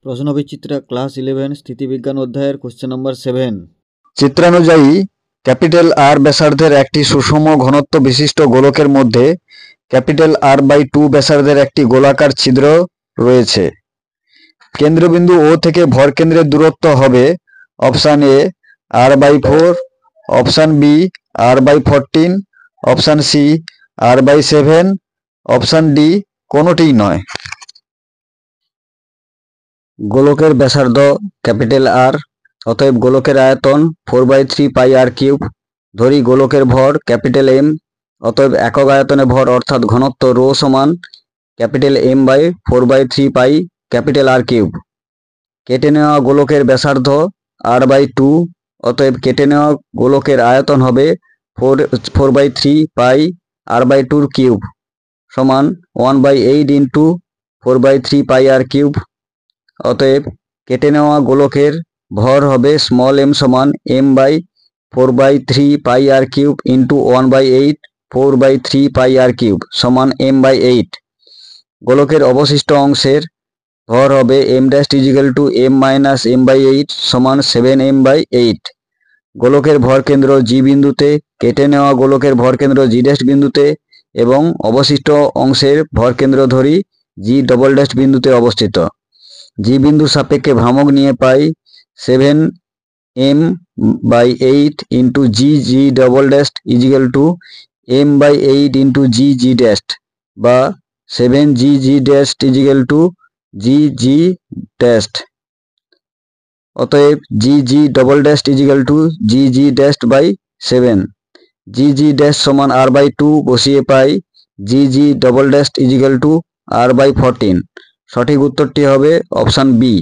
প্রশ্নবিচিত্রা class 11 স্থিতিবিজ্ঞান অধ্যায়ের question number 7। চিত্রানুযায়ী capital আর ব্যাসার্ধের একটি সুষম ঘনত্ব বিশিষ্ট গোলকের মধ্যে ক্যাপিটাল R/2 ব্যাসার্ধের একটি গোলাকার ছিদ্র রয়েছে। কেন্দ্রবিন্দু ও থেকে ভরকেন্দ্রের দূরত্ব হবে option A R/4, option B R/14, option C R/7, option D কোনোটিই নয়। গোলকের ব্যাসার্ধ ক্যাপিটাল আর, অতএব গোলকের আয়তন 4/3πr³। ধরি গোলকের ভর ক্যাপিটাল এম, অতএব একক আয়তনে ভর অর্থাৎ ঘনত্ব রো সমান ক্যাপিটাল M/4/3πr³। কেটে নেওয়া গোলকের ব্যাসার্ধ R/2, অতএব কেটে নেওয়া গোলকের আয়তন হবে 4/3πr/2³ সমান 1/8 × 4/3πr³। অতএব কেটে নেওয়া গোলকের ভর হবে m সমান M/4/3πr³ × 1/8 4/3πr³ সমান M/8। গোলকের অবশিষ্ট অংশের ভর হবে m' m - m/8 সমান 7m/8। গোলকের ভরকেন্দ্র জি বিন্দুতে, কেটে নেওয়া গোলকের ভরকেন্দ্র G' বিন্দুতে এবং অবশিষ্ট অংশের ভরকেন্দ্র ধরি G" বিন্দুতে অবস্থিত। জি বিন্দুর সাপেক্ষে ভ্রামক নিয়ে পাই 7m/8 × G" m/8 × G বা 7G G'. অতএব G" G'/7। G' সমান R/2 বসিয়ে পাই G" R/14। সঠিক উত্তরটি হবে অপশান বি।